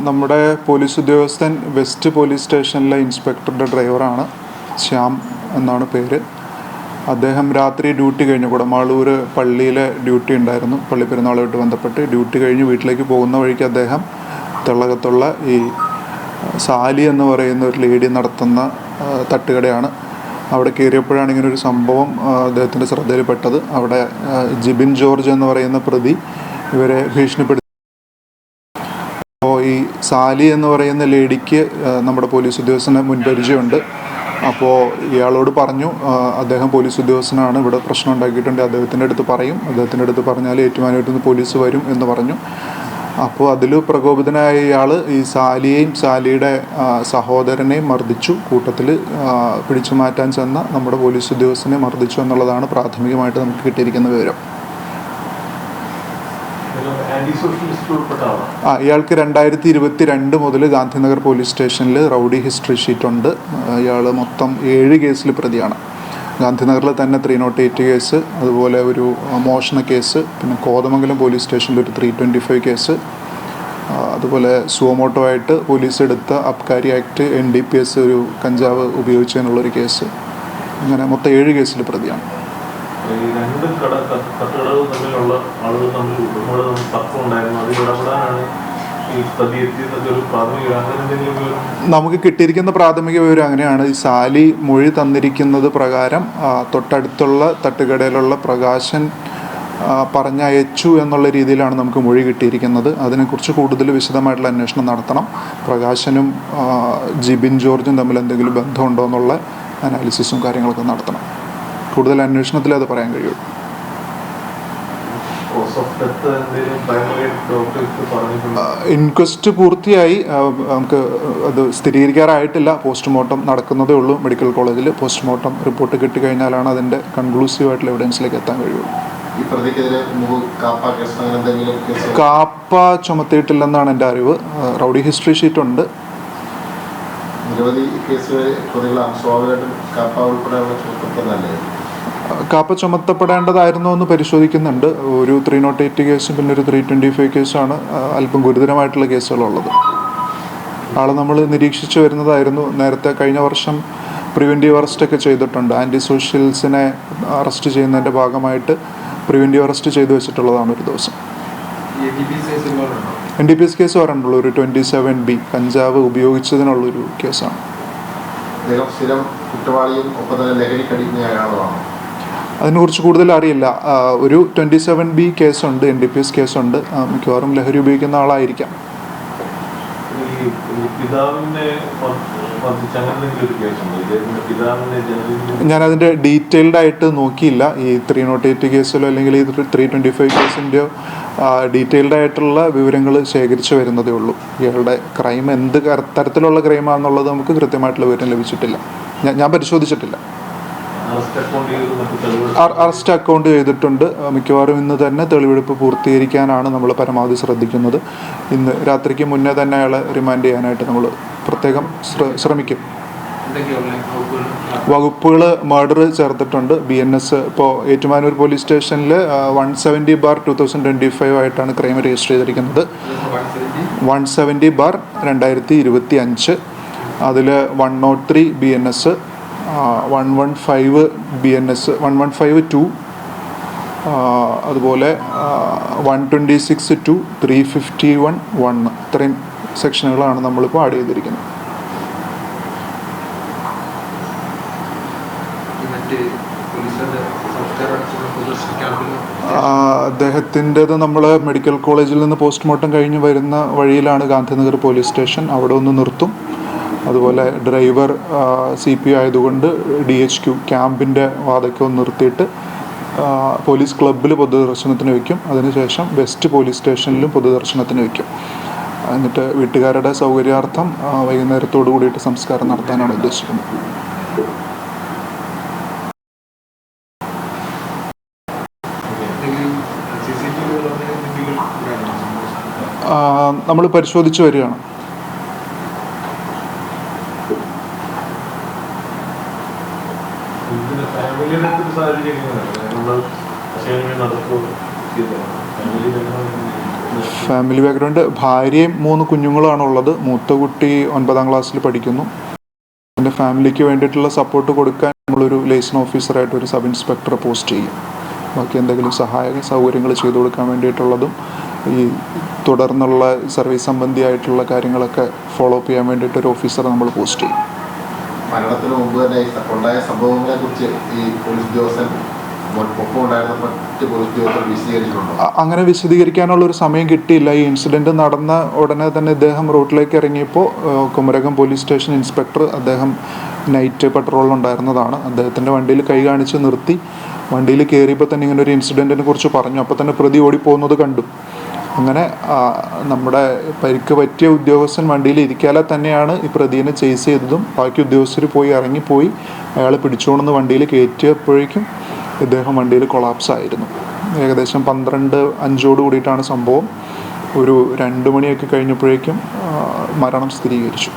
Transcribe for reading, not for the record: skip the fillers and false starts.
നമ്മുടെ പോലീസ് ഉദ്യോഗസ്ഥൻ west police സ്റ്റേഷനിലെ ഇൻസ്പെക്ടറുടെ ഡ്രൈവറാണ്. ശ്യാം എന്നാണ് പേര്. അദ്ദേഹം രാത്രി ഡ്യൂട്ടി കഴിഞ്ഞ് കുടമാളൂർ പള്ളിയിലെ ഡ്യൂട്ടി ഉണ്ടായിരുന്നു. പള്ളി പെരുന്നാളുമായിട്ട് ബന്ധപ്പെട്ട് ഡ്യൂട്ടി കഴിഞ്ഞ് വീട്ടിലേക്ക് പോകുന്ന വഴിക്ക് അദ്ദേഹം തെള്ളകത്തുള്ള ഈ സാലി എന്ന് പറയുന്ന ഒരു ലേഡി നടത്തുന്ന തട്ടുകടയാണ്. അവിടെ കയറിയപ്പോഴാണ് ഇങ്ങനൊരു സംഭവം അദ്ദേഹത്തിൻ്റെ ശ്രദ്ധയിൽപ്പെട്ടത്. അവിടെ ജിബിൻ ജോർജ് എന്ന് പറയുന്ന പ്രതി ഇവരെ ഭീഷണിപ്പെടുത്തി. അപ്പോൾ ഈ സാലി എന്ന് പറയുന്ന ലേഡിക്ക് നമ്മുടെ പോലീസ് ഉദ്യോഗസ്ഥന് മുൻപരിചയമുണ്ട്. അപ്പോൾ ഇയാളോട് പറഞ്ഞു, അദ്ദേഹം പോലീസ് ഉദ്യോഗസ്ഥനാണ്, ഇവിടെ പ്രശ്നം ഉണ്ടാക്കിയിട്ടുണ്ട്, അദ്ദേഹത്തിൻ്റെ അടുത്ത് പറയും, അദ്ദേഹത്തിൻ്റെ അടുത്ത് പറഞ്ഞാൽ ഏറ്റുമാനൂരിൽ നിന്ന് പോലീസ് വരും എന്ന് പറഞ്ഞു. അപ്പോൾ അതിൽ പ്രകോപിതനായ ഇയാൾ ഈ സാലിയെയും സാലിയുടെ സഹോദരനെയും മർദ്ദിച്ചു. കൂട്ടത്തിൽ പിടിച്ചു മാറ്റാൻ ചെന്ന നമ്മുടെ പോലീസ് ഉദ്യോഗസ്ഥനെ മർദ്ദിച്ചു എന്നുള്ളതാണ് പ്രാഥമികമായിട്ട് നമുക്ക് കിട്ടിയിരിക്കുന്ന വിവരം. ഇയാൾക്ക് 2022 മുതൽ ഗാന്ധിനഗർ പോലീസ് സ്റ്റേഷനിൽ റൗഡി ഹിസ്റ്ററി ഷീറ്റുണ്ട്. ഇയാൾ മൊത്തം 7 കേസിൽ പ്രതിയാണ്. ഗാന്ധിനഗറിൽ തന്നെ 308 കേസ്, അതുപോലെ ഒരു മോഷണ കേസ്, പിന്നെ കോതമംഗലം പോലീസ് സ്റ്റേഷനിൽ ഒരു 325 കേസ്, അതുപോലെ സുവമോട്ടോ ആയിട്ട് പോലീസ് എടുത്ത അബ്കാരി ആക്ട് NDPS ഒരു കഞ്ചാവ് ഉപയോഗിച്ചതിനുള്ളൊരു കേസ്. അങ്ങനെ മൊത്തം 7 കേസിൽ പ്രതിയാണ്. നമുക്ക് കിട്ടിയിരിക്കുന്ന പ്രാഥമിക വിവരം അങ്ങനെയാണ്. ഈ സാലി മൊഴി തന്നിരിക്കുന്നത് പ്രകാരം തൊട്ടടുത്തുള്ള തട്ടുകടയിലുള്ള പ്രകാശൻ പറഞ്ഞയച്ചു എന്നുള്ള രീതിയിലാണ് നമുക്ക് മൊഴി കിട്ടിയിരിക്കുന്നത്. അതിനെക്കുറിച്ച് കൂടുതൽ വിശദമായിട്ടുള്ള അന്വേഷണം നടത്തണം. പ്രകാശനും ജിബിൻ ജോർജും തമ്മിൽ എന്തെങ്കിലും ബന്ധമുണ്ടോ എന്നുള്ള അനാലിസിസും കാര്യങ്ങളൊക്കെ നടത്തണം. കൂടുതൽ അന്വേഷണത്തിൽ അത് പറയാൻ കഴിയുള്ളൂ. ഇൻക്വസ്റ്റ് പൂർത്തിയായി, നമുക്ക് അത് സ്ഥിരീകരിക്കാറായിട്ടില്ല. പോസ്റ്റ്മോർട്ടം നടക്കുന്നതേ ഉള്ളൂ. മെഡിക്കൽ കോളേജിൽ പോസ്റ്റ്മോർട്ടം റിപ്പോർട്ട് കിട്ടിക്കഴിഞ്ഞാലാണ് അതിൻ്റെ കൺക്ലൂസീവായിട്ടുള്ള എവിഡൻസിലേക്ക് എത്താൻ കഴിയുള്ളൂ. കാപ്പ ചുമത്തിയിട്ടില്ലെന്നാണ് എൻ്റെ അറിവ്. റൗഡി ഹിസ്റ്ററി ഷീറ്റുണ്ട്. കാപ്പ ചുമത്തപ്പെടേണ്ടതായിരുന്നോ എന്ന് പരിശോധിക്കുന്നുണ്ട്. ഒരു 308 കേസും പിന്നെ ഒരു 325 കേസുമാണ് അല്പം ഗുരുതരമായിട്ടുള്ള കേസുകളുള്ളത്. ആളെ നമ്മൾ നിരീക്ഷിച്ചു വരുന്നതായിരുന്നു. നേരത്തെ കഴിഞ്ഞ വർഷം പ്രിവെൻറ്റീവ് അറസ്റ്റൊക്കെ ചെയ്തിട്ടുണ്ട്. ആൻറ്റി സോഷ്യൽസിനെ അറസ്റ്റ് ചെയ്യുന്നതിൻ്റെ ഭാഗമായിട്ട് പ്രിവെൻറ്റീവ് അറസ്റ്റ് ചെയ്തു വെച്ചിട്ടുള്ളതാണ് ഒരു ദിവസം. NDPS കേസ് വരണ്ടുള്ളൂ. ഒരു 27B കഞ്ചാവ് ഉപയോഗിച്ചതിനുള്ളൊരു കേസാണ്. അതിനെക്കുറിച്ച് കൂടുതൽ അറിയില്ല. ഒരു 27B കേസുണ്ട്, NDPS കേസുണ്ട്. മിക്കവാറും ലഹരി ഉപയോഗിക്കുന്ന ആളായിരിക്കാം. ഞാനതിൻ്റെ ഡീറ്റെയിൽഡ് ആയിട്ട് നോക്കിയില്ല. ഈ 308 കേസിലോ അല്ലെങ്കിൽ ഈ 325 കേസിൻ്റെയോ ഡീറ്റെയിൽഡ് ആയിട്ടുള്ള വിവരങ്ങൾ ശേഖരിച്ചു വരുന്നതേ ഉള്ളൂ. ഇയാളുടെ ക്രൈം എന്ത് തരത്തിലുള്ള ക്രൈമാണെന്നുള്ളത് നമുക്ക് കൃത്യമായിട്ടുള്ള വിവരം ലഭിച്ചിട്ടില്ല. ഞാൻ പരിശോധിച്ചിട്ടില്ല. അറസ്റ്റ് അക്കൗണ്ട് ചെയ്തിട്ടുണ്ട്. മിക്കവാറും ഇന്ന് തന്നെ തെളിവെടുപ്പ് പൂർത്തീകരിക്കാനാണ് നമ്മൾ പരമാവധി ശ്രദ്ധിക്കുന്നത്. ഇന്ന് രാത്രിക്ക് മുന്നേ തന്നെ അയാളെ റിമാൻഡ് ചെയ്യാനായിട്ട് നമ്മൾ പ്രത്യേകം ശ്രമിക്കും. വകുപ്പുകൾ മർഡർ ചേർത്തിട്ടുണ്ട്. BNS ഇപ്പോൾ ഏറ്റുമാനൂർ പോലീസ് സ്റ്റേഷനിൽ 170/2025 ആയിട്ടാണ് ക്രൈം രജിസ്റ്റർ ചെയ്തിരിക്കുന്നത്. 170/2025. അതിൽ 103 BNS, 115 BNS, 115-2, അതുപോലെ 126-2, 351-1 ഇത്രയും സെക്ഷനുകളാണ് നമ്മളിപ്പോൾ ആഡ് ചെയ്തിരിക്കുന്നത്. അദ്ദേഹത്തിൻ്റെത് നമ്മൾ മെഡിക്കൽ കോളേജിൽ നിന്ന് പോസ്റ്റ്മോർട്ടം കഴിഞ്ഞ് വരുന്ന വഴിയിലാണ് ഗാന്ധിനഗർ പോലീസ് സ്റ്റേഷൻ. അവിടെ ഒന്ന് നിർത്തും. അതുപോലെ ഡ്രൈവർ CP ആയതുകൊണ്ട് DHQ ക്യാമ്പിൻ്റെ വാതയ്ക്ക് ഒന്ന് നിർത്തിയിട്ട് പോലീസ് ക്ലബ്ബിൽ പൊതുദർശനത്തിന് വയ്ക്കും. അതിനുശേഷം വെസ്റ്റ് പോലീസ് സ്റ്റേഷനിലും പൊതുദർശനത്തിന് വയ്ക്കും. എന്നിട്ട് വീട്ടുകാരുടെ സൗകര്യാർത്ഥം വൈകുന്നേരത്തോടു കൂടിയിട്ട് സംസ്കാരം നടത്താനാണ് ഉദ്ദേശിക്കുന്നത്. നമ്മൾ പരിശോധിച്ച് വരികയാണ്. ഫാമിലി ബാക്ക്ഗ്രൗണ്ട് ഭാര്യയും 3 കുഞ്ഞുങ്ങളുമാണുള്ളത്. മൂത്ത കുട്ടി 9ാം ക്ലാസ്സിൽ പഠിക്കുന്നു. എൻ്റെ ഫാമിലിക്ക് വേണ്ടിയിട്ടുള്ള സപ്പോർട്ട് കൊടുക്കാൻ നമ്മളൊരു ലേസൺ ഓഫീസറായിട്ട് ഒരു സബ് ഇൻസ്പെക്ടറെ പോസ്റ്റ് ചെയ്യും. ബാക്കി എന്തെങ്കിലും സഹായക സൗകര്യങ്ങൾ ചെയ്തു കൊടുക്കാൻ വേണ്ടിയിട്ടുള്ളതും ഈ തുടർന്നുള്ള സർവീസ് സംബന്ധിയായിട്ടുള്ള കാര്യങ്ങളൊക്കെ ഫോളോ അപ്പ് ചെയ്യാൻ വേണ്ടിയിട്ട് ഒരു ഓഫീസറെ നമ്മൾ പോസ്റ്റ് ചെയ്യും. മരണത്തിന് മുമ്പ് തന്നെ ഉണ്ടായ സംഭവങ്ങളെ കുറിച്ച് ഈ പോലീസ് ഉദ്യോഗസ്ഥൻ അങ്ങനെ വിശദീകരിക്കാനുള്ള ഒരു സമയം കിട്ടിയില്ല. ഈ ഇൻസിഡൻറ്റ് നടന്ന ഉടനെ തന്നെ ഇദ്ദേഹം റോഡിലേക്ക് ഇറങ്ങിയപ്പോൾ കുമരകം പോലീസ് സ്റ്റേഷൻ ഇൻസ്പെക്ടർ, അദ്ദേഹം നൈറ്റ് പട്രോളിലുണ്ടായിരുന്നതാണ്, അദ്ദേഹത്തിൻ്റെ വണ്ടിയിൽ കൈ കാണിച്ച് നിർത്തി. വണ്ടിയിൽ കയറിയപ്പോൾ തന്നെ ഇങ്ങനെ ഒരു ഇൻസിഡൻറ്റിനെ കുറിച്ച് പറഞ്ഞു. അപ്പോൾ തന്നെ പ്രതി ഓടിപ്പോകുന്നത് കണ്ടു. അങ്ങനെ നമ്മുടെ പരിക്ക് പറ്റിയ ഉദ്യോഗസ്ഥൻ വണ്ടിയിൽ ഇരിക്കാതെ തന്നെയാണ് ഈ പ്രതിയെ ചേസ് ചെയ്തതും. ബാക്കി ഉദ്യോഗസ്ഥർ ഇറങ്ങിപ്പോയി അയാളെ പിടിച്ചുകൊണ്ടെന്ന് വണ്ടിയിൽ കയറ്റിയപ്പോഴേക്കും ഇദ്ദേഹം വണ്ടിയിൽ കൊളാപ്സ് ആയിരുന്നു. ഏകദേശം 12:05 കൂടിയിട്ടാണ് സംഭവം. ഒരു 2 മണിയൊക്കെ കഴിഞ്ഞപ്പോഴേക്കും മരണം സ്ഥിരീകരിച്ചു.